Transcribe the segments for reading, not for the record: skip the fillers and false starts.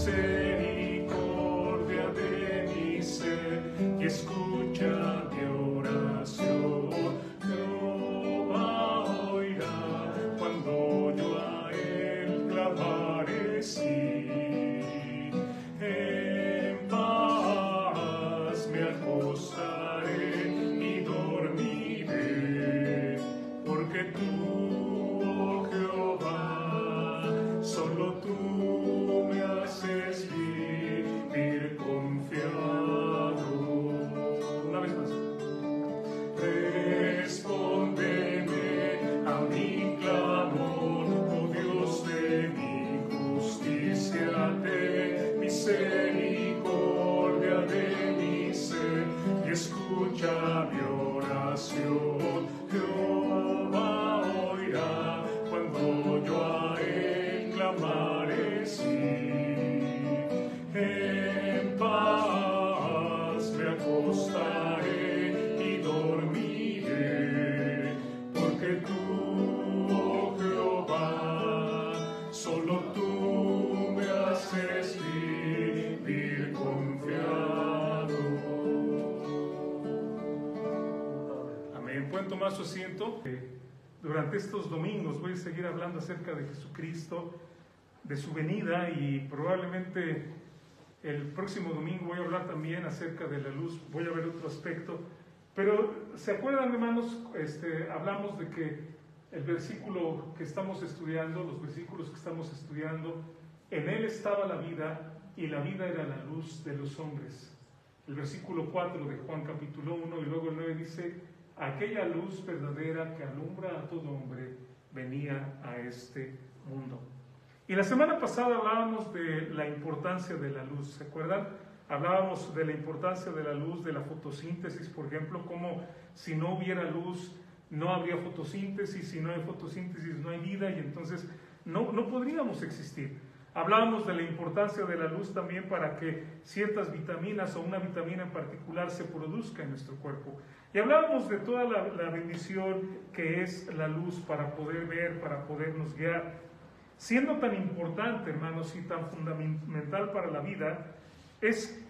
misericordia de mi ser y escucha mi oración. Jehová oirá cuando yo a él clamaré, sí. En paz me acostaré y dormiré, porque tú, oh Jehová, solo tú me haces vivir confiado. Una vez más. Respóndeme a mi clamor, oh Dios de mi justicia, ten misericordia de mi ser y escucha mi oración. Jehová oirá cuando yo a él clamaré, sí. En paz me acostaré y dormiré, porque tú, oh Jehová, solo tú me haces vivir confiado. Amén. ¿Pueden tomar su asiento? Durante estos domingos voy a seguir hablando acerca de Jesucristo, de su venida, y probablemente el próximo domingo voy a hablar también acerca de la luz. Voy a ver otro aspecto. Pero, ¿se acuerdan, hermanos? Hablamos de que el versículo que estamos estudiando, los versículos que estamos estudiando, en él estaba la vida y la vida era la luz de los hombres. El versículo 4 de Juan capítulo 1 y luego el 9 dice: aquella luz verdadera que alumbra a todo hombre venía a este mundo. Y la semana pasada hablábamos de la importancia de la luz, ¿se acuerdan? Hablábamos de la importancia de la luz, de la fotosíntesis, por ejemplo, como si no hubiera luz no habría fotosíntesis, si no hay fotosíntesis no hay vida y entonces no podríamos existir. Hablábamos de la importancia de la luz también para que ciertas vitaminas o una vitamina en particular se produzca en nuestro cuerpo. Y hablábamos de toda la bendición que es la luz para poder ver, para podernos guiar. Siendo tan importante, hermanos, y tan fundamental para la vida, es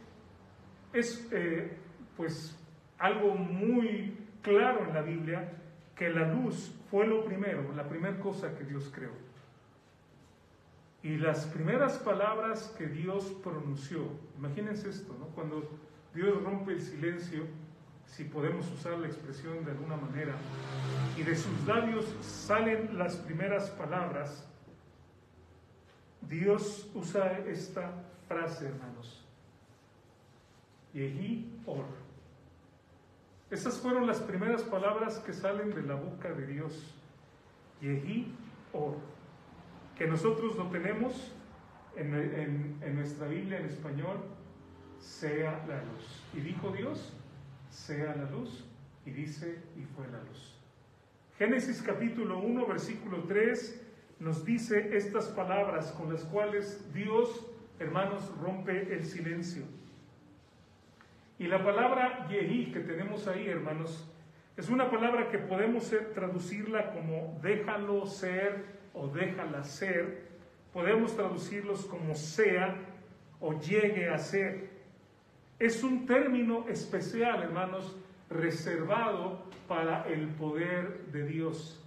pues algo muy claro en la Biblia que la luz fue lo primero, la primera cosa que Dios creó. Y las primeras palabras que Dios pronunció, imagínense esto, ¿no? Cuando Dios rompe el silencio, si podemos usar la expresión de alguna manera, y de sus labios salen las primeras palabras, Dios usa esta frase, hermanos: Yehi Or. Esas fueron las primeras palabras que salen de la boca de Dios. Yehi Or. Que nosotros lo tenemos en nuestra Biblia en español: sea la luz. Y dijo Dios: sea la luz. Y dice: y fue la luz. Génesis capítulo 1, versículo 3 nos dice estas palabras con las cuales Dios, hermanos, rompe el silencio. Y la palabra Yehi que tenemos ahí, hermanos, es una palabra que podemos traducirla como déjalo ser o déjala ser. Podemos traducirlos como sea o llegue a ser. Es un término especial, hermanos, reservado para el poder de Dios.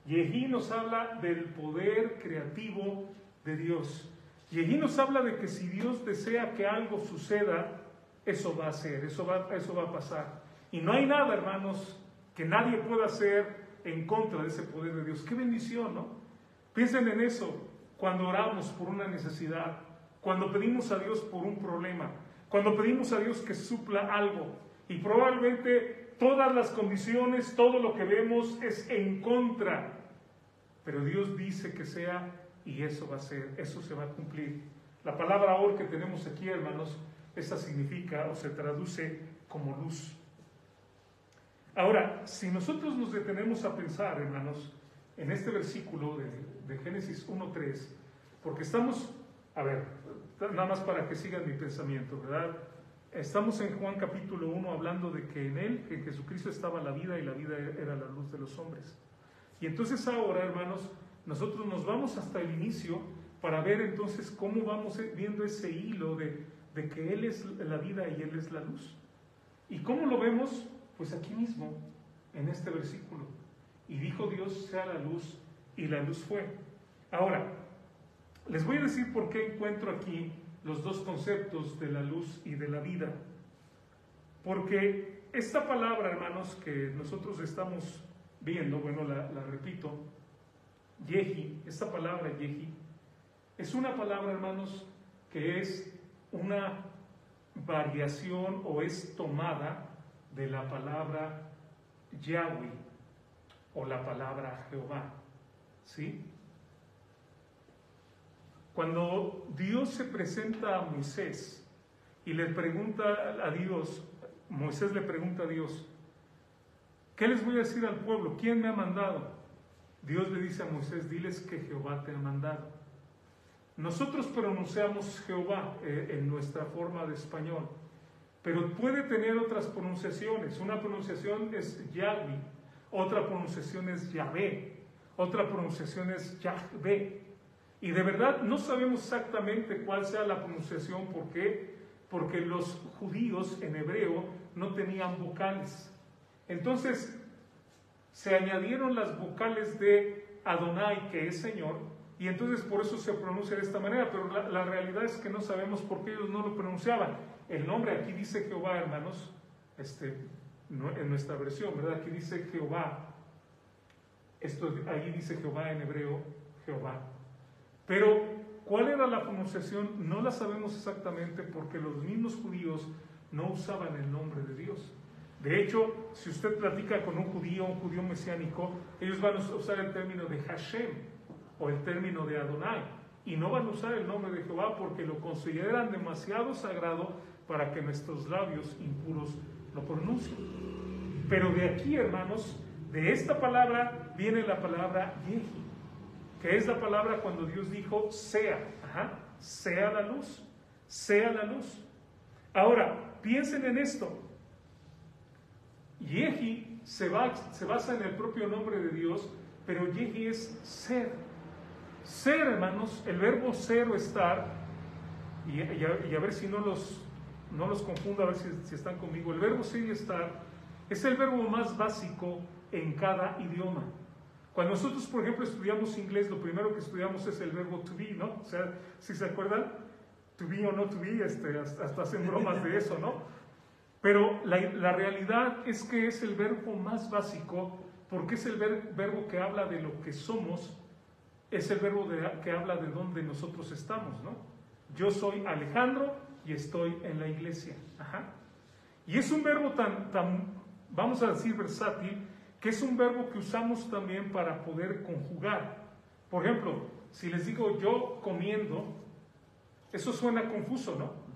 Yehi nos habla del poder creativo de Dios. Yehi nos habla de que si Dios desea que algo suceda, eso va a ser, eso va a pasar. Y no hay nada, hermanos, que nadie pueda hacer en contra de ese poder de Dios. ¡Qué bendición!, ¿no? Piensen en eso cuando oramos por una necesidad, cuando pedimos a Dios por un problema, cuando pedimos a Dios que supla algo. Y probablemente todas las condiciones, todo lo que vemos es en contra. Pero Dios dice que sea y eso va a ser, eso se va a cumplir. La palabra Or que tenemos aquí, hermanos, esa significa o se traduce como luz. Ahora, si nosotros nos detenemos a pensar, hermanos, en este versículo de Génesis 1:3, porque estamos, a ver, nada más para que sigan mi pensamiento, ¿verdad? Estamos en Juan capítulo 1 hablando de que en él, en Jesucristo, estaba la vida y la vida era la luz de los hombres. Y entonces ahora, hermanos, nosotros nos vamos hasta el inicio para ver entonces cómo vamos viendo ese hilo de que Él es la vida y Él es la luz. ¿Y cómo lo vemos? Pues aquí mismo, en este versículo. Y dijo Dios, sea la luz, y la luz fue. Ahora, les voy a decir por qué encuentro aquí los dos conceptos de la luz y de la vida. Porque esta palabra, hermanos, que nosotros estamos viendo, bueno, la repito, Yehi, esta palabra Yehi, es una palabra, hermanos, que es una variación o es tomada de la palabra Yahweh o la palabra Jehová, ¿sí? Cuando Dios se presenta a Moisés y le pregunta a Dios, Moisés le pregunta a Dios, ¿qué les voy a decir al pueblo? ¿Quién me ha mandado? Dios le dice a Moisés, diles que Jehová te ha mandado. Nosotros pronunciamos Jehová en nuestra forma de español, pero puede tener otras pronunciaciones. Una pronunciación es Yahweh, otra pronunciación es Yahvé, otra pronunciación es Yahvé. Y de verdad no sabemos exactamente cuál sea la pronunciación. ¿Por qué? Porque los judíos en hebreo no tenían vocales. Entonces se añadieron las vocales de Adonai, que es Señor, y entonces por eso se pronuncia de esta manera, pero la realidad es que no sabemos por qué ellos no lo pronunciaban. El nombre aquí dice Jehová, hermanos, en nuestra versión, ¿verdad? Aquí dice Jehová, ahí dice Jehová en hebreo, Jehová. Pero, ¿cuál era la pronunciación? No la sabemos exactamente porque los mismos judíos no usaban el nombre de Dios. De hecho, si usted platica con un judío mesiánico, ellos van a usar el término de Hashem o el término de Adonai y no van a usar el nombre de Jehová porque lo consideran demasiado sagrado para que nuestros labios impuros lo pronuncien. Pero de aquí, hermanos, de esta palabra viene la palabra Yehi, que es la palabra cuando Dios dijo sea, sea la luz, sea la luz. Ahora, piensen en esto. Yehi se basa en el propio nombre de Dios, pero Yehi es ser. Ser, hermanos, el verbo ser o estar, y a ver si no los confundo, a ver si están conmigo. El verbo ser y estar es el verbo más básico en cada idioma. Cuando nosotros, por ejemplo, estudiamos inglés, lo primero que estudiamos es el verbo to be, ¿no? O sea, si se acuerdan, to be o no to be, hasta hacen bromas de eso, ¿no? Pero la realidad es que es el verbo más básico porque es el verbo que habla de lo que somos, es el verbo que habla de dónde nosotros estamos, ¿no? Yo soy Alejandro y estoy en la iglesia. Y es un verbo tan, vamos a decir, versátil, que es un verbo que usamos también para poder conjugar. Por ejemplo, si les digo yo comiendo, eso suena confuso, ¿no?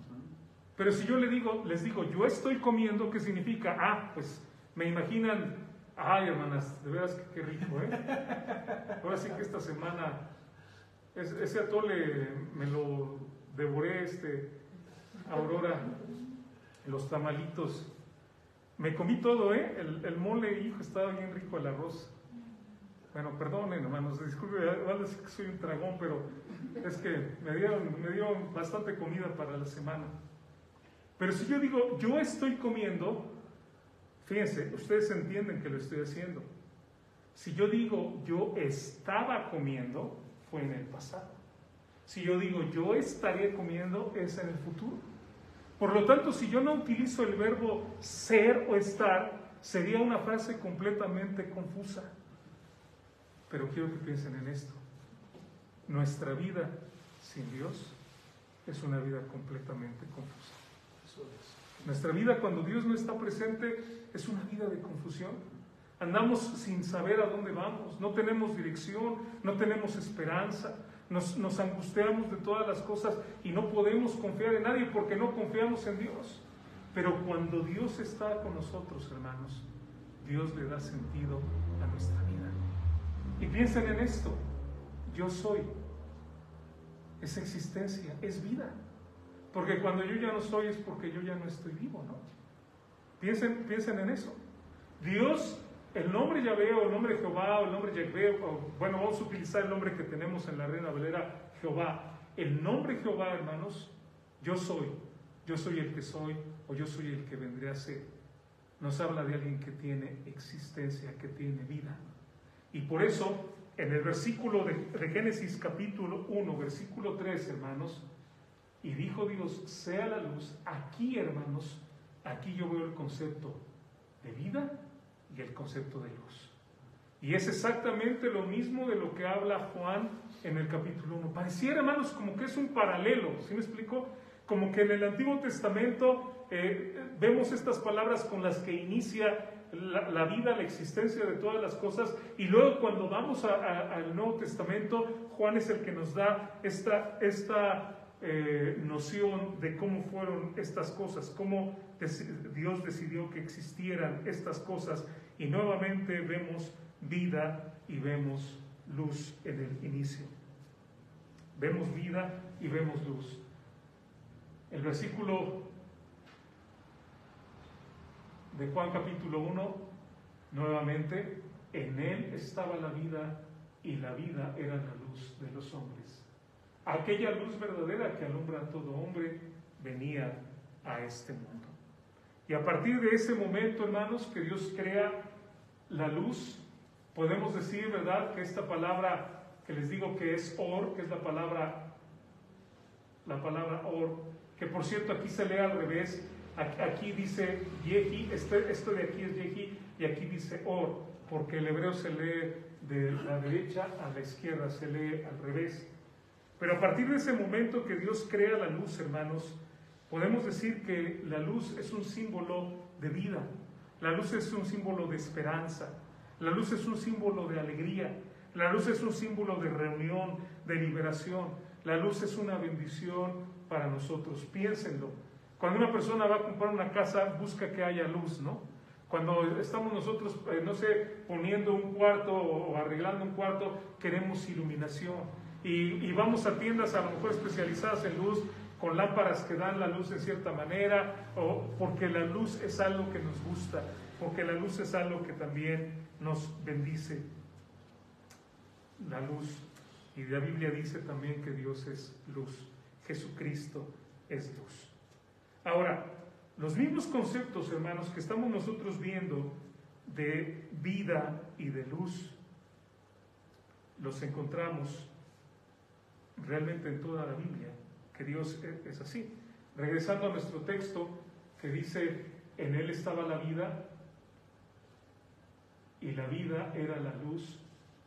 Pero si yo les digo yo estoy comiendo, ¿qué significa? Pues me imaginan, ay hermanas, de veras que qué rico, ¿eh? Ahora sí que esta semana, ese atole me lo devoré, Aurora, los tamalitos. Me comí todo, ¿eh? El mole, hijo, estaba bien rico el arroz. Bueno, perdonen, hermanos, disculpen, van a decir que soy un tragón, pero es que me dieron bastante comida para la semana. Pero si yo digo, yo estoy comiendo, fíjense, ustedes entienden que lo estoy haciendo. Si yo digo, yo estaba comiendo, fue en el pasado. Si yo digo, yo estaré comiendo, es en el futuro. Por lo tanto, si yo no utilizo el verbo ser o estar, sería una frase completamente confusa. Pero quiero que piensen en esto. Nuestra vida sin Dios es una vida completamente confusa. Nuestra vida cuando Dios no está presente es una vida de confusión. Andamos sin saber a dónde vamos, no tenemos dirección, no tenemos esperanza. Nos angustiamos de todas las cosas y no podemos confiar en nadie porque no confiamos en Dios. Pero cuando Dios está con nosotros, hermanos, Dios le da sentido a nuestra vida. Y piensen en esto, yo soy, es existencia, es vida. Porque cuando yo ya no soy es porque yo ya no estoy vivo, ¿no? Piensen en eso. Dios, el nombre Yahvé o el nombre Jehová o el nombre Yahvé, bueno, vamos a utilizar el nombre que tenemos en la Reina Valera, Jehová. El nombre Jehová, hermanos, yo soy el que soy, o yo soy el que vendré a ser. Nos habla de alguien que tiene existencia, que tiene vida. Y por eso, en el versículo de Génesis capítulo 1, versículo 3, hermanos, y dijo Dios, sea la luz. Aquí, hermanos, aquí yo veo el concepto de vida y el concepto de luz. Y es exactamente lo mismo de lo que habla Juan en el capítulo 1. Pareciera, hermanos, como que es un paralelo, ¿sí me explico? Como que en el Antiguo Testamento vemos estas palabras con las que inicia la vida, la existencia de todas las cosas, y luego cuando vamos al Nuevo Testamento, Juan es el que nos da esta noción de cómo fueron estas cosas, cómo Dios decidió que existieran estas cosas, y nuevamente vemos vida y vemos luz en el inicio. Vemos vida y vemos luz. El versículo de Juan capítulo 1, nuevamente, en él estaba la vida y la vida era la luz de los hombres. Aquella luz verdadera que alumbra a todo hombre venía a este mundo. Y a partir de ese momento, hermanos, que Dios crea la luz, podemos decir, ¿verdad?, que esta palabra que les digo que es or, que es la palabra or, que por cierto aquí se lee al revés, aquí dice yehi, esto de aquí es yehi, y aquí dice or, porque el hebreo se lee de la derecha a la izquierda, se lee al revés. Pero a partir de ese momento que Dios crea la luz, hermanos, podemos decir que la luz es un símbolo de vida, la luz es un símbolo de esperanza, la luz es un símbolo de alegría, la luz es un símbolo de reunión, de liberación, la luz es una bendición para nosotros. Piénsenlo. Cuando una persona va a comprar una casa, busca que haya luz, ¿no? Cuando estamos nosotros, no sé, poniendo un cuarto o arreglando un cuarto, queremos iluminación. Y vamos a tiendas a lo mejor especializadas en luz, con lámparas que dan la luz de cierta manera, o porque la luz es algo que nos gusta, porque la luz es algo que también nos bendice. La luz. Y la Biblia dice también que Dios es luz. Jesucristo es luz. Ahora, los mismos conceptos, hermanos, que estamos nosotros viendo de vida y de luz, los encontramos realmente en toda la Biblia, que Dios es así. Regresando a nuestro texto, que dice, en él estaba la vida, y la vida era la luz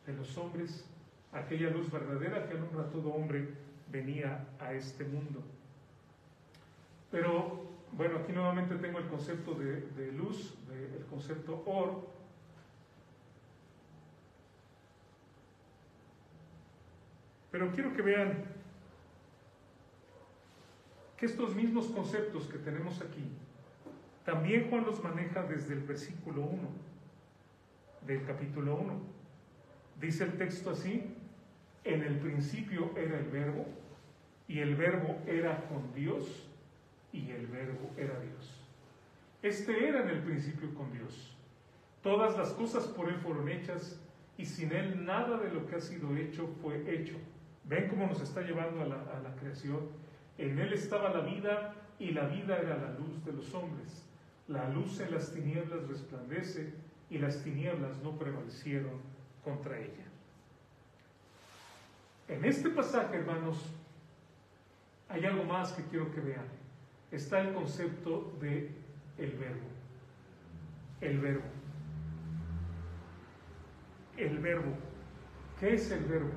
de los hombres, aquella luz verdadera que alumbra a todo hombre, venía a este mundo. Pero, bueno, aquí nuevamente tengo el concepto de luz, el concepto or. Pero quiero que vean que estos mismos conceptos que tenemos aquí, también Juan los maneja desde el versículo 1 del capítulo 1. Dice el texto así: en el principio era el verbo, y el verbo era con Dios, y el verbo era Dios. Este era en el principio con Dios. Todas las cosas por él fueron hechas, y sin él nada de lo que ha sido hecho fue hecho. ¿Ven cómo nos está llevando a la creación? En él estaba la vida, y la vida era la luz de los hombres. La luz en las tinieblas resplandece, y las tinieblas no prevalecieron contra ella. En este pasaje, hermanos, hay algo más que quiero que vean. Está el concepto de el verbo. El verbo. El verbo. ¿Qué es el verbo?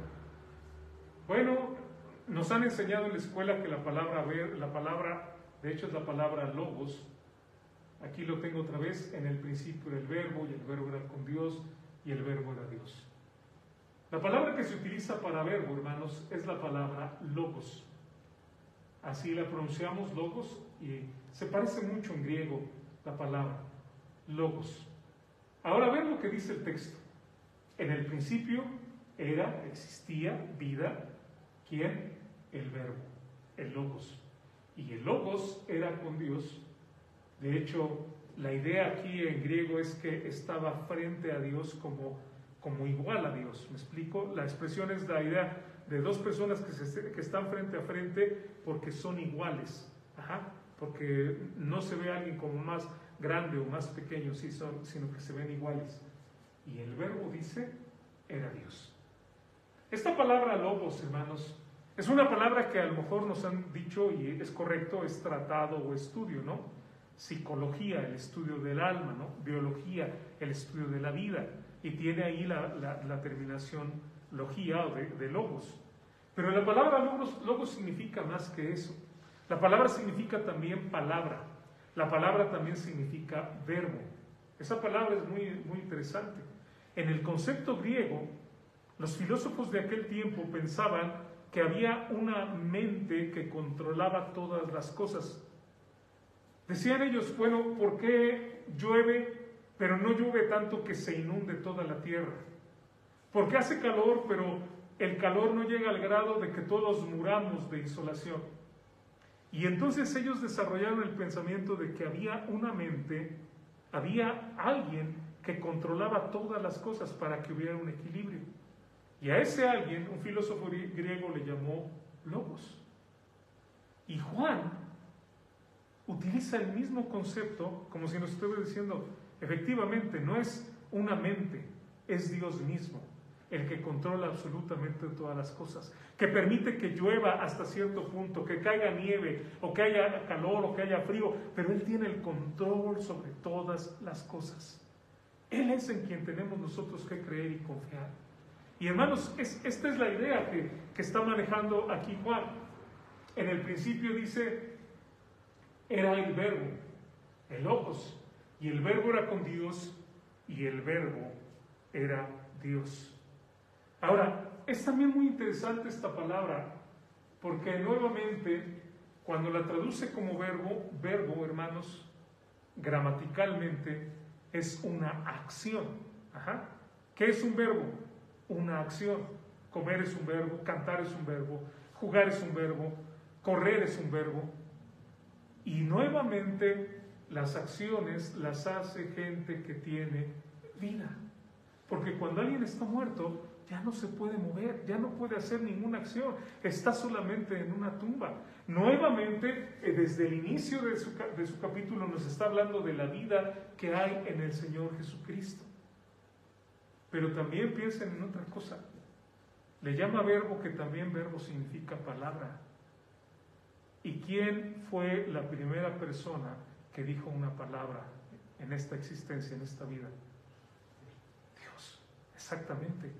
Bueno, nos han enseñado en la escuela que la palabra, de hecho es la palabra logos. Aquí lo tengo otra vez: en el principio era el verbo, y el verbo era con Dios, y el verbo era Dios. La palabra que se utiliza para verbo, hermanos, es la palabra logos. Así la pronunciamos, logos, y se parece mucho en griego la palabra logos. Ahora ven lo que dice el texto. En el principio existía vida. ¿Quién? El verbo, el logos. Y el logos era con Dios. De hecho, la idea aquí en griego es que estaba frente a Dios como igual a Dios. ¿Me explico? La expresión es la idea de dos personas que están frente a frente porque son iguales, porque no se ve a alguien como más grande o más pequeño, sino que se ven iguales. Y el Verbo, dice, era Dios. Esta palabra logos, hermanos, es una palabra que a lo mejor nos han dicho, y es correcto, es tratado o estudio, ¿no? Psicología, el estudio del alma, ¿no? Biología, el estudio de la vida, y tiene ahí la terminación logía o de logos. Pero la palabra logos significa más que eso. La palabra significa también palabra. La palabra también significa verbo. Esa palabra es muy, muy interesante. En el concepto griego, los filósofos de aquel tiempo pensaban que había una mente que controlaba todas las cosas. Decían ellos, bueno, ¿por qué llueve, pero no llueve tanto que se inunde toda la tierra? ¿Por qué hace calor, pero el calor no llega al grado de que todos muramos de insolación? Y entonces ellos desarrollaron el pensamiento de que había una mente, había alguien que controlaba todas las cosas para que hubiera un equilibrio. Y a ese alguien, un filósofo griego le llamó Logos. Y Juan utiliza el mismo concepto como si nos estuviera diciendo, efectivamente, no es una mente, es Dios mismo el que controla absolutamente todas las cosas, que permite que llueva hasta cierto punto, que caiga nieve, o que haya calor, o que haya frío, pero Él tiene el control sobre todas las cosas. Él es en quien tenemos nosotros que creer y confiar. Y hermanos, esta es la idea que está manejando aquí Juan. En el principio dice, era el Verbo, el Logos, y el Verbo era con Dios, y el Verbo era Dios. Ahora, es también muy interesante esta palabra, porque nuevamente, cuando la traduce como verbo, hermanos, gramaticalmente, es una acción. ¿Qué es un verbo? Una acción. Comer es un verbo, cantar es un verbo, jugar es un verbo, correr es un verbo. Y nuevamente, las acciones las hace gente que tiene vida. Porque cuando alguien está muerto, ya no se puede mover, ya no puede hacer ninguna acción, está solamente en una tumba. Nuevamente, desde el inicio de su capítulo nos está hablando de la vida que hay en el Señor Jesucristo. Pero también piensen en otra cosa. Le llama verbo, que también verbo significa palabra. ¿Y quién fue la primera persona que dijo una palabra en esta existencia, en esta vida? Dios, exactamente.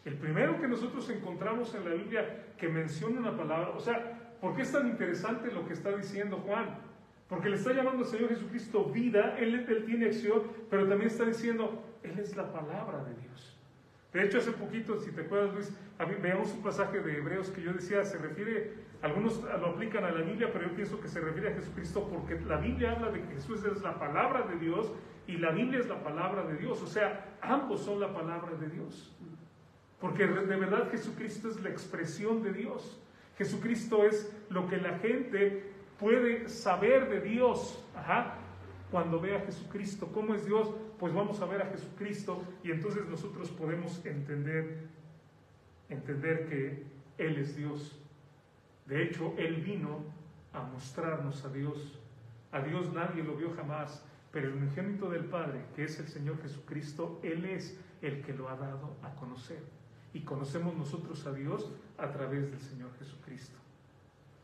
El primero que nosotros encontramos en la Biblia que menciona una palabra, o sea, ¿por qué es tan interesante lo que está diciendo Juan? Porque le está llamando al Señor Jesucristo vida, Él tiene acción, pero también está diciendo, Él es la palabra de Dios. De hecho, hace poquito, si te acuerdas, Luis, veamos un pasaje de Hebreos que yo decía, se refiere, algunos lo aplican a la Biblia, pero yo pienso que se refiere a Jesucristo porque la Biblia habla de que Jesús es la palabra de Dios y la Biblia es la palabra de Dios, o sea, ambos son la palabra de Dios. Porque de verdad Jesucristo es la expresión de Dios. Jesucristo es lo que la gente puede saber de Dios. Cuando ve a Jesucristo. ¿Cómo es Dios? Pues vamos a ver a Jesucristo y entonces nosotros podemos entender que Él es Dios. De hecho, Él vino a mostrarnos a Dios. A Dios nadie lo vio jamás, pero el unigénito del Padre, que es el Señor Jesucristo, Él es el que lo ha dado a conocer. Y conocemos nosotros a Dios a través del Señor Jesucristo.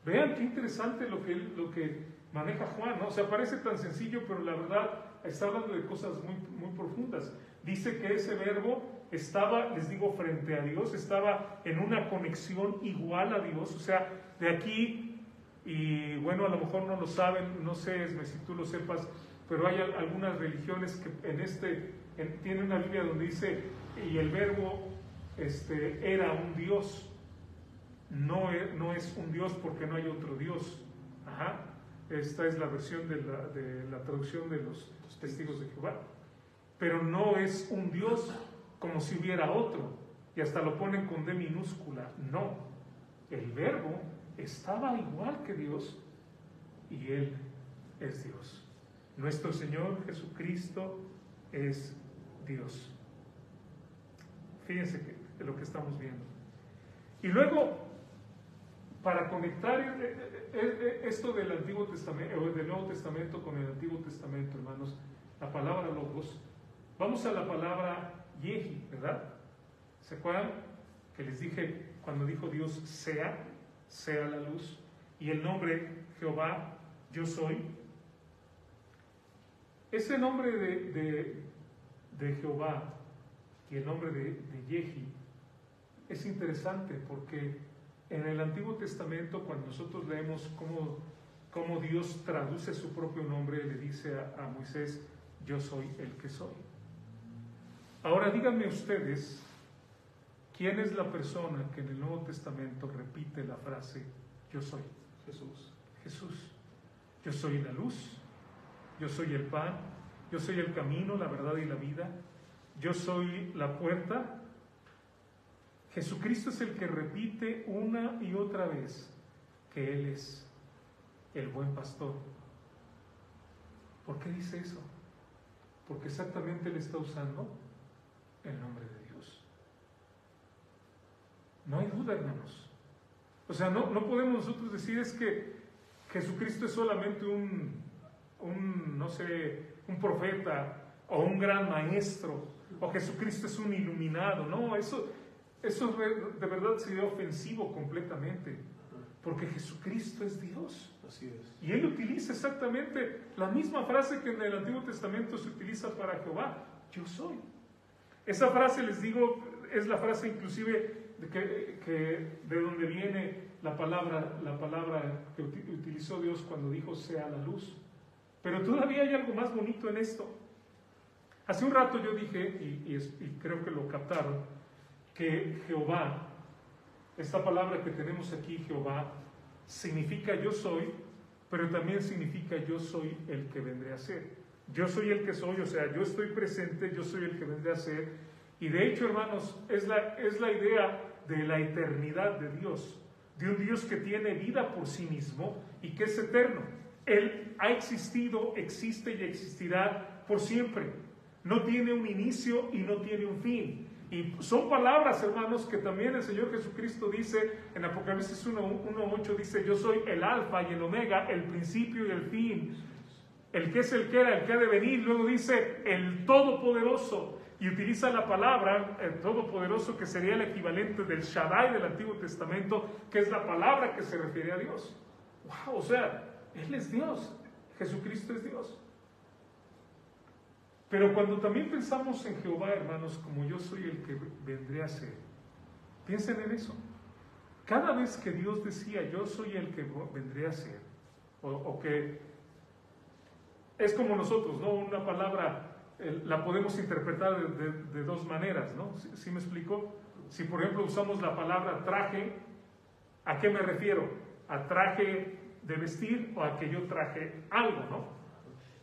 Vean qué interesante lo que maneja Juan, ¿no? O sea, parece tan sencillo, pero la verdad está hablando de cosas muy, muy profundas. Dice que ese verbo estaba, les digo, frente a Dios, estaba en una conexión igual a Dios. O sea, de aquí, y bueno, a lo mejor no lo saben, no sé, Esme, si tú lo sepas, pero hay algunas religiones que tienen una Biblia donde dice, y el verbo era un Dios. No es un Dios porque no hay otro Dios. Esta es la versión de la traducción de los testigos de Jehová. Pero no es un Dios como si hubiera otro. Y hasta lo ponen con D minúscula. No. El verbo estaba igual que Dios y Él es Dios. Nuestro Señor Jesucristo es Dios. Fíjense lo que estamos viendo. Y luego, para conectar esto del Antiguo Testamento, o del Nuevo Testamento con el Antiguo Testamento, hermanos, la palabra logos, vamos a la palabra yehi, ¿verdad? ¿Se acuerdan que les dije cuando dijo Dios sea la luz? Y el nombre Jehová, yo soy. Ese nombre de Jehová y el nombre de Yehi es interesante porque en el Antiguo Testamento, cuando nosotros leemos cómo Dios traduce su propio nombre, le dice a Moisés, yo soy el que soy. Ahora díganme ustedes, ¿quién es la persona que en el Nuevo Testamento repite la frase, yo soy? Jesús. Jesús. Yo soy la luz, yo soy el pan, yo soy el camino, la verdad y la vida, yo soy la puerta. Jesucristo es el que repite una y otra vez que Él es el buen pastor. ¿Por qué dice eso? Porque exactamente Él está usando el nombre de Dios. No hay duda, hermanos. O sea, no podemos nosotros decir es que Jesucristo es solamente un profeta o un gran maestro, o Jesucristo es un iluminado. No, eso de verdad sería ofensivo completamente, porque Jesucristo es Dios. Así es. Y Él utiliza exactamente la misma frase que en el Antiguo Testamento se utiliza para Jehová, yo soy. Esa frase, les digo, es la frase inclusive de donde viene la palabra que utilizó Dios cuando dijo sea la luz. Pero todavía hay algo más bonito en esto. Hace un rato yo dije, y creo que lo captaron, que Jehová, esta palabra que tenemos aquí, Jehová, significa yo soy, pero también significa yo soy el que vendré a ser. Yo soy el que soy, o sea, yo estoy presente, yo soy el que vendré a ser. Y de hecho, hermanos, es la idea de la eternidad de Dios, de un Dios que tiene vida por sí mismo y que es eterno. Él ha existido, existe y existirá por siempre. No tiene un inicio y no tiene un fin. Y son palabras, hermanos, que también el Señor Jesucristo dice en Apocalipsis 1:8, dice, yo soy el alfa y el omega, el principio y el fin, el que es, el que era, el que ha de venir. Luego dice el todopoderoso, y utiliza la palabra el todopoderoso, que sería el equivalente del Shaddai del Antiguo Testamento, que es la palabra que se refiere a Dios. Wow, o sea, Él es Dios, Jesucristo es Dios. Pero cuando también pensamos en Jehová, hermanos, como yo soy el que vendré a ser, piensen en eso. Cada vez que Dios decía yo soy el que vendré a ser, o que es como nosotros, ¿no? Una palabra la podemos interpretar de dos maneras, ¿no? ¿Sí me explico? Si por ejemplo usamos la palabra traje, ¿a qué me refiero? ¿A traje de vestir o a que yo traje algo, ¿no?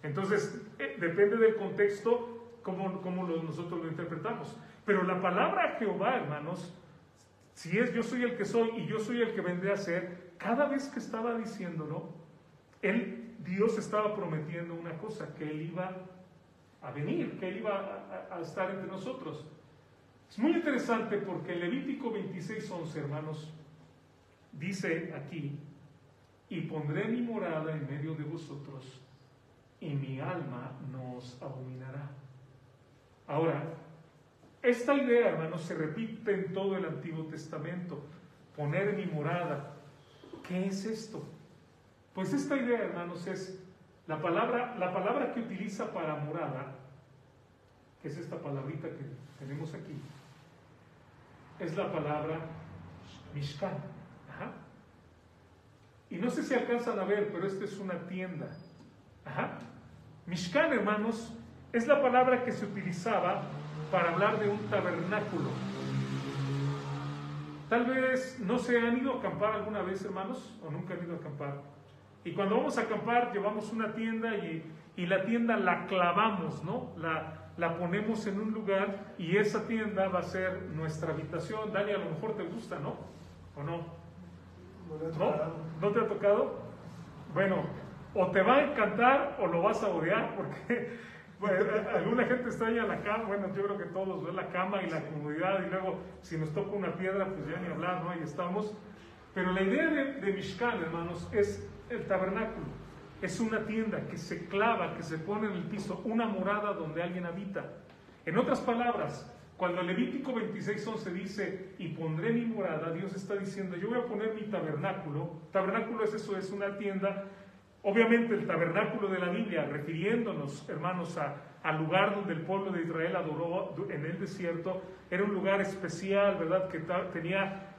Entonces, depende del contexto cómo nosotros lo interpretamos. Pero la palabra Jehová, hermanos, si es yo soy el que soy y yo soy el que vendré a ser, cada vez que estaba diciéndolo, Dios estaba prometiendo una cosa, que Él iba a venir, que Él iba a estar entre nosotros. Es muy interesante porque en Levítico 26:11, hermanos, dice aquí, y pondré mi morada en medio de vosotros, y mi alma no os abominará. Ahora, esta idea, hermanos, se repite en todo el Antiguo Testamento. Poner mi morada. ¿Qué es esto? Pues esta idea, hermanos, es la palabra que utiliza para morada, que es esta palabrita que tenemos aquí, es la palabra Mishkan. Ajá. Y no sé si alcanzan a ver, pero esta es una tienda. Ajá. Mishkan, hermanos, es la palabra que se utilizaba para hablar de un tabernáculo. Tal vez no se han ido a acampar alguna vez, hermanos, o nunca han ido a acampar. Y cuando vamos a acampar llevamos una tienda y la tienda la clavamos, ¿no? La ponemos en un lugar y esa tienda va a ser nuestra habitación. Dani, a lo mejor te gusta, ¿no? ¿O no? ¿No te ha tocado? Bueno, o te va a encantar o lo vas a odiar, porque Bueno, alguna gente extraña la cama, bueno, yo creo que todos, ¿no? La cama y la comodidad, y luego si nos toca una piedra, pues ya ni hablar, ¿no? Ahí estamos. Pero la idea de Mishkan, hermanos, es el tabernáculo. Es una tienda que se clava, que se pone en el piso, una morada donde alguien habita. En otras palabras, cuando Levítico 26:11 dice, y pondré mi morada, Dios está diciendo, yo voy a poner mi tabernáculo. Tabernáculo es eso, es una tienda. Obviamente el tabernáculo de la Biblia, refiriéndonos, hermanos, al lugar donde el pueblo de Israel adoró en el desierto, era un lugar especial, ¿verdad? Que tenía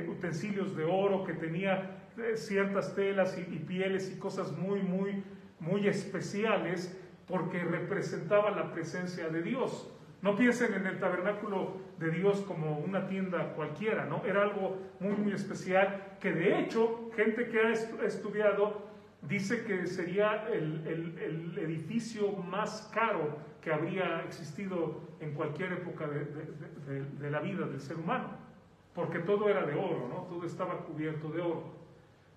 utensilios de oro, que tenía ciertas telas y pieles y cosas muy, muy, muy especiales, porque representaba la presencia de Dios. No piensen en el tabernáculo de Dios como una tienda cualquiera, ¿no? Era algo muy, muy especial, que de hecho, gente que ha estudiado dice que sería el edificio más caro que habría existido en cualquier época de la vida del ser humano, porque todo era de oro, ¿no? Todo estaba cubierto de oro.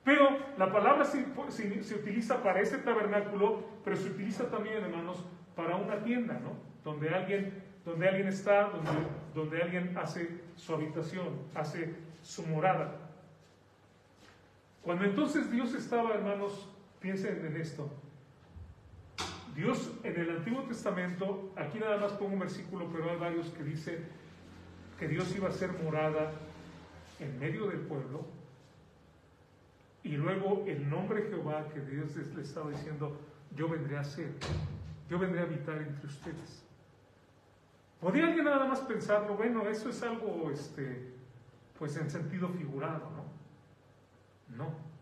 Pero la palabra se utiliza para ese tabernáculo, pero se utiliza también, hermanos, para una tienda, ¿no? Donde alguien está, donde alguien hace su habitación, hace su morada. Cuando entonces Dios estaba, hermanos, piensen en esto. Dios en el Antiguo Testamento, aquí nada más pongo un versículo, pero hay varios que dice que Dios iba a ser morada en medio del pueblo, y luego el nombre Jehová, que Dios le estaba diciendo, yo vendré a ser, yo vendré a habitar entre ustedes. ¿Podría alguien nada más pensarlo? Bueno, eso es algo, pues en sentido figurado, ¿no? No.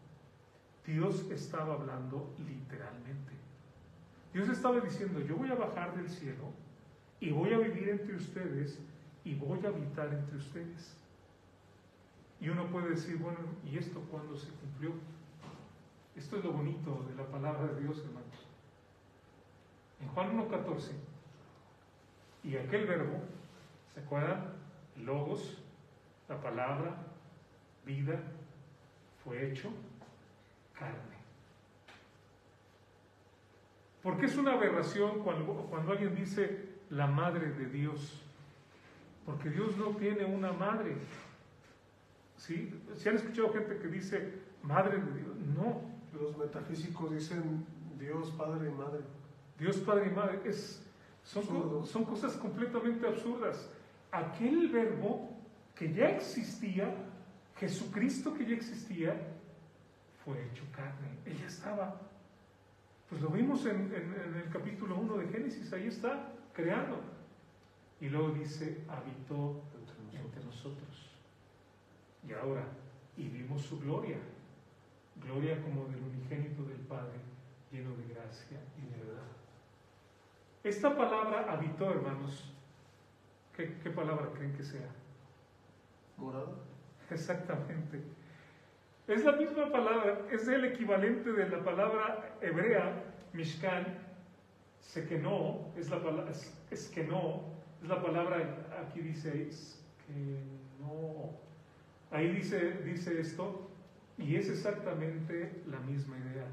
Dios estaba hablando literalmente. Dios estaba diciendo, yo voy a bajar del cielo y voy a vivir entre ustedes y voy a habitar entre ustedes. Y uno puede decir, bueno, ¿y esto cuándo se cumplió? Esto es lo bonito de la palabra de Dios, hermanos. En Juan 1:14, y aquel verbo, ¿se acuerdan? Logos, la palabra, vida, fue hecho carne. Porque es una aberración cuando alguien dice la madre de Dios, porque Dios no tiene una madre. ¿Sí? ¿Se han escuchado gente que dice madre de Dios? No. Los metafísicos dicen Dios, Padre y Madre. Dios, Padre y Madre son cosas completamente absurdas. Aquel verbo que ya existía, Jesucristo que ya existía, fue hecho carne. Ella estaba, pues lo vimos en el capítulo 1 de Génesis, ahí está, creando. Y luego dice, habitó entre nosotros. Y ahora, y vimos su gloria, gloria como del unigénito del Padre, lleno de gracia y de verdad. Esta palabra habitó, hermanos, ¿qué palabra creen que sea? ¿Morada? Exactamente. Es la misma palabra, es el equivalente de la palabra hebrea, Mishkan, Sekeno, es la palabra, aquí dice, Sekeno. Ahí dice esto, y es exactamente la misma idea.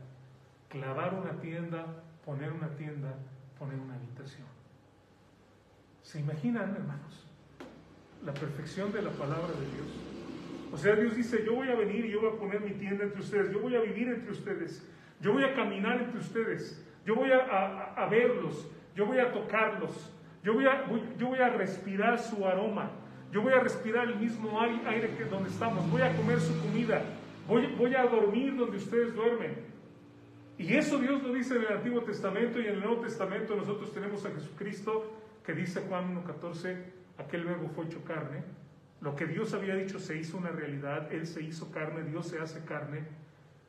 Clavar una tienda, poner una habitación. ¿Se imaginan, hermanos, la perfección de la palabra de Dios? O sea, Dios dice, yo voy a venir y yo voy a poner mi tienda entre ustedes, yo voy a vivir entre ustedes, yo voy a caminar entre ustedes, yo voy a verlos, yo voy a tocarlos, yo voy a respirar su aroma, yo voy a respirar el mismo aire que donde estamos, voy a comer su comida, voy a dormir donde ustedes duermen. Y eso Dios lo dice en el Antiguo Testamento, y en el Nuevo Testamento nosotros tenemos a Jesucristo, que dice Juan 1:14, aquel verbo fue hecho carne. Lo que Dios había dicho se hizo una realidad, Él se hizo carne, Dios se hace carne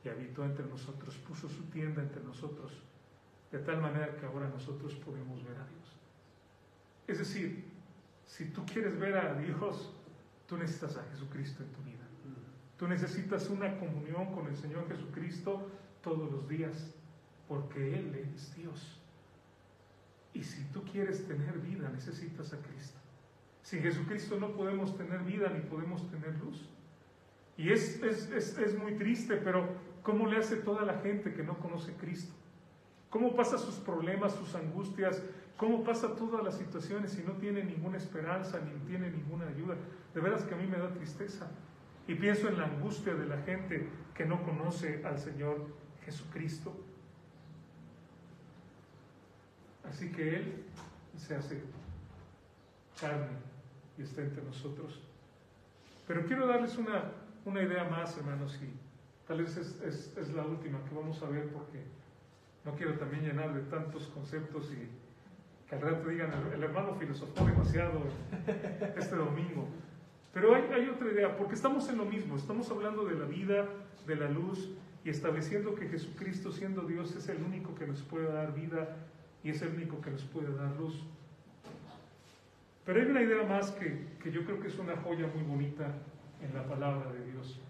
y habitó entre nosotros, puso su tienda entre nosotros, de tal manera que ahora nosotros podemos ver a Dios. Es decir, si tú quieres ver a Dios, tú necesitas a Jesucristo en tu vida. Tú necesitas una comunión con el Señor Jesucristo todos los días, porque Él es Dios. Y si tú quieres tener vida, necesitas a Cristo. Sin Jesucristo no podemos tener vida ni podemos tener luz. Y es muy triste, pero ¿cómo le hace toda la gente que no conoce a Cristo? cómo pasa sus problemas, sus angustias, cómo pasa todas las situaciones y no tiene ninguna esperanza, ni tiene ninguna ayuda. De veras que a mí me da tristeza. Y pienso en la angustia de la gente que no conoce al Señor Jesucristo. Así que Él se hace carne y está entre nosotros. Pero quiero darles una idea más, hermanos, y tal vez es la última que vamos a ver, porque no quiero también llenar de tantos conceptos y que al rato digan, el hermano filosofó demasiado este domingo. Pero hay otra idea, porque estamos en lo mismo, estamos hablando de la vida, de la luz, y estableciendo que Jesucristo, siendo Dios, es el único que nos puede dar vida y es el único que nos puede dar luz. Pero hay una idea más que yo creo que es una joya muy bonita en la palabra de Dios.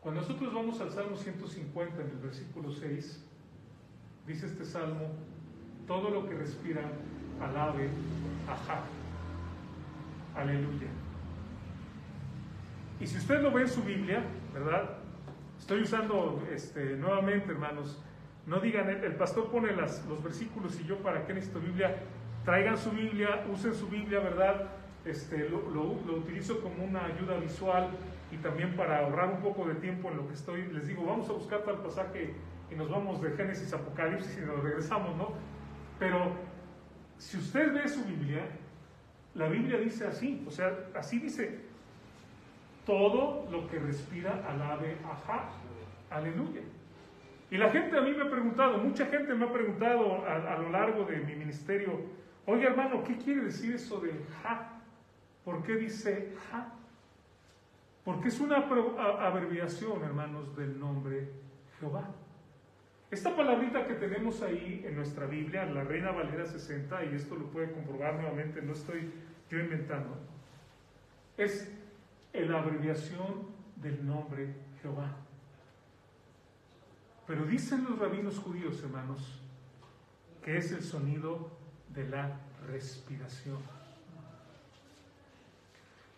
Cuando nosotros vamos al Salmo 150, en el versículo 6, dice este salmo: todo lo que respira, alabe a Jah. Aleluya. Y si usted lo ve en su Biblia, ¿verdad? Estoy usando nuevamente, hermanos, no digan, el pastor pone los versículos y yo, ¿para qué necesito Biblia? Traigan su Biblia, usen su Biblia, ¿verdad? Lo utilizo como una ayuda visual y también para ahorrar un poco de tiempo en lo que les digo, vamos a buscar tal pasaje y nos vamos de Génesis a Apocalipsis y nos regresamos, ¿no? Pero si usted ve su Biblia, la Biblia dice así, o sea, así dice: todo lo que respira, alabe a Jah. Aleluya. Y la gente a mí me ha preguntado, mucha gente me ha preguntado a lo largo de mi ministerio: oye, hermano, ¿qué quiere decir eso de Jah? ¿Por qué dice Jah? Porque es una abreviación, hermanos, del nombre Jehová. Esta palabrita que tenemos ahí en nuestra Biblia, la Reina Valera 60, y esto lo puede comprobar nuevamente, no estoy yo inventando, es la abreviación del nombre Jehová. Pero dicen los rabinos judíos, hermanos, que es el sonido de la respiración.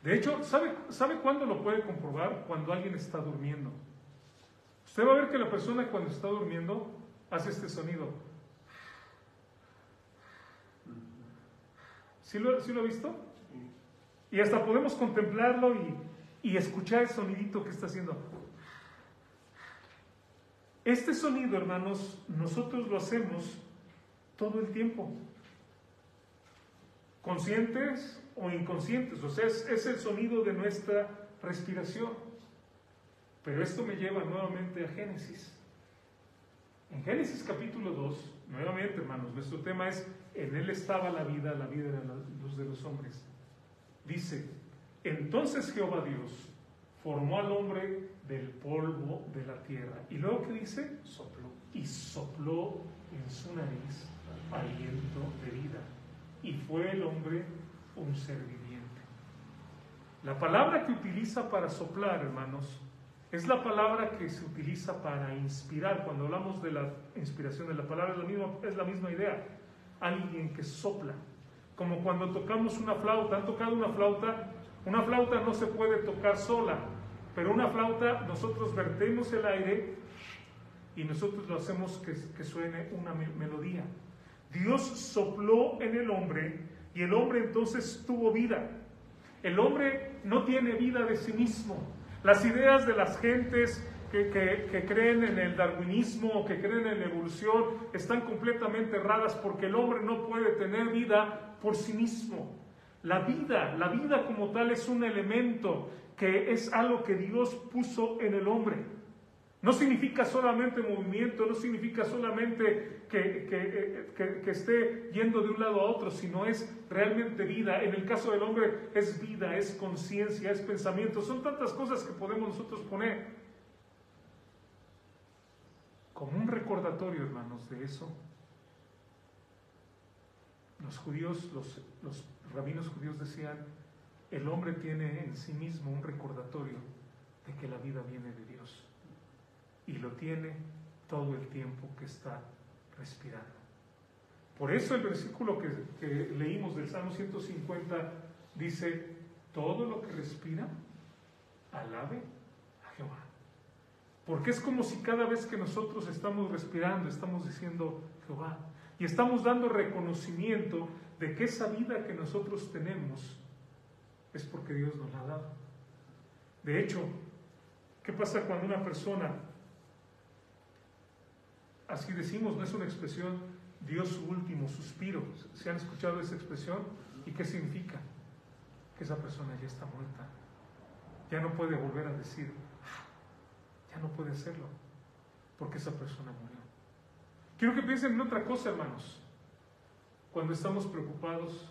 De hecho, ¿sabe cuándo lo puede comprobar? Cuando alguien está durmiendo. Usted va a ver que la persona cuando está durmiendo hace este sonido. ¿Sí lo ha visto? Y hasta podemos contemplarlo y escuchar el sonidito que está haciendo. Este sonido, hermanos, nosotros lo hacemos todo el tiempo, conscientes o inconscientes, o sea, es el sonido de nuestra respiración. Pero esto me lleva nuevamente a Génesis. En Génesis capítulo 2, nuevamente, hermanos, nuestro tema es: en él estaba la vida era la luz de los hombres. Dice: entonces Jehová Dios formó al hombre del polvo de la tierra. Y luego, ¿qué dice? Sopló. Y sopló en su nariz aliento de vida. Y fue el hombre un ser viviente. La palabra que utiliza para soplar, hermanos, es la palabra que se utiliza para inspirar. Cuando hablamos de la inspiración de la palabra, es la misma idea. Alguien que sopla. Como cuando tocamos una flauta. ¿Han tocado una flauta? Una flauta no se puede tocar sola, pero una flauta nosotros vertemos el aire y nosotros lo hacemos que suene una melodía. Dios sopló en el hombre y el hombre entonces tuvo vida. El hombre no tiene vida de sí mismo. Las ideas de las gentes que creen en el darwinismo o que creen en la evolución están completamente erradas, porque el hombre no puede tener vida por sí mismo. La vida como tal es un elemento que es algo que Dios puso en el hombre. No significa solamente movimiento, no significa solamente que esté yendo de un lado a otro, sino es realmente vida. En el caso del hombre es vida, es conciencia, es pensamiento. Son tantas cosas que podemos nosotros poner como un recordatorio, hermanos, de eso. Los judíos, los rabinos judíos decían: el hombre tiene en sí mismo un recordatorio de que la vida viene de Dios. Y lo tiene todo el tiempo que está respirando. Por eso el versículo que leímos del Salmo 150 dice: todo lo que respira, alabe a Jehová. Porque es como si cada vez que nosotros estamos respirando, estamos diciendo Jehová. Y estamos dando reconocimiento de que esa vida que nosotros tenemos es porque Dios nos la ha dado. De hecho, ¿qué pasa cuando una persona, así decimos, no es una expresión, dio su último suspiro? ¿Se han escuchado esa expresión? ¿Y qué significa? Que esa persona ya está muerta. Ya no puede volver a decir, ya no puede hacerlo, porque esa persona murió. Quiero que piensen en otra cosa, hermanos. Cuando estamos preocupados,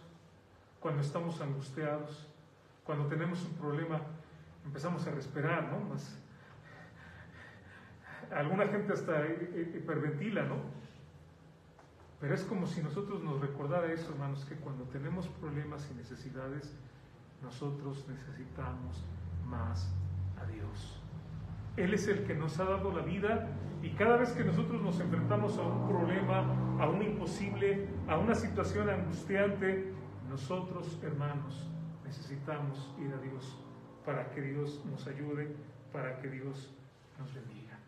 cuando estamos angustiados, cuando tenemos un problema, empezamos a respirar, ¿no? Alguna gente hasta hiperventila, ¿no? Pero es como si nosotros nos recordara eso, hermanos, que cuando tenemos problemas y necesidades, nosotros necesitamos más a Dios. Él es el que nos ha dado la vida, y cada vez que nosotros nos enfrentamos a un problema, a un imposible, a una situación angustiante, nosotros, hermanos, necesitamos ir a Dios para que Dios nos ayude, para que Dios nos bendiga.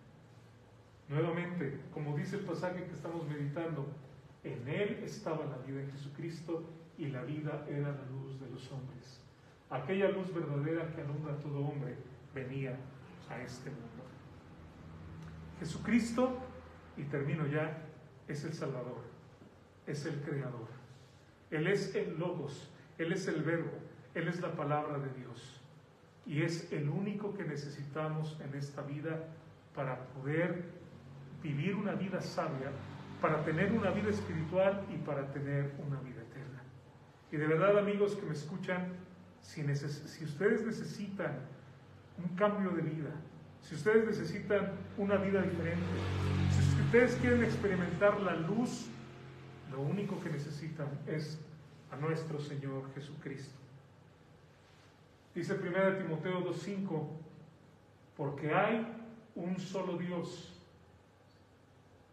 Nuevamente, como dice el pasaje que estamos meditando, en Él estaba la vida, en Jesucristo, y la vida era la luz de los hombres. Aquella luz verdadera que alumbra a todo hombre venía a este mundo. Jesucristo, y termino ya, es el Salvador, es el Creador. Él es el Logos, Él es el Verbo, Él es la palabra de Dios. Y es el único que necesitamos en esta vida para poder vivir una vida sabia, para tener una vida espiritual y para tener una vida eterna. Y de verdad, amigos que me escuchan, si ustedes necesitan un cambio de vida, si ustedes necesitan una vida diferente, si ustedes quieren experimentar la luz, lo único que necesitan es a nuestro Señor Jesucristo. Dice 1 Timoteo 2:5, porque hay un solo Dios.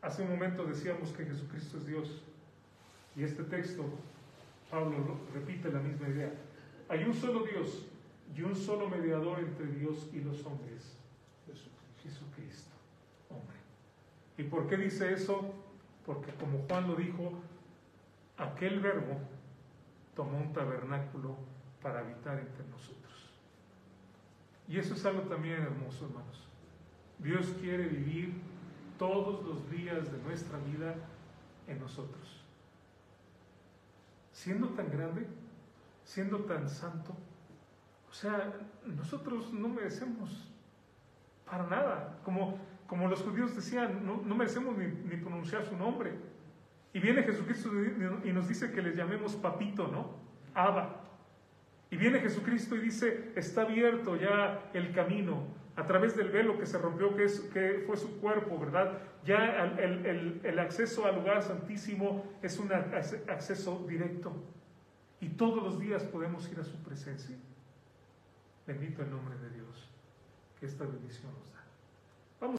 Hace un momento decíamos que Jesucristo es Dios, y este texto, Pablo repite la misma idea. Hay un solo Dios y un solo mediador entre Dios y los hombres, Jesucristo, hombre. ¿Y por qué dice eso? Porque como Juan lo dijo, aquel Verbo tomó un tabernáculo para habitar entre nosotros. Y eso es algo también hermoso, hermanos. Dios quiere vivir todos los días de nuestra vida en nosotros. Siendo tan grande, siendo tan santo, o sea, nosotros no merecemos para nada. Como los judíos decían, no merecemos ni pronunciar su nombre. Y viene Jesucristo y nos dice que les llamemos papito, ¿no? Abba. Y viene Jesucristo y dice, está abierto ya el camino a través del velo que se rompió, que fue su cuerpo, ¿verdad? Ya el acceso al lugar santísimo es un acceso directo. Y todos los días podemos ir a su presencia. Bendito el nombre de Dios, que esta bendición nos da.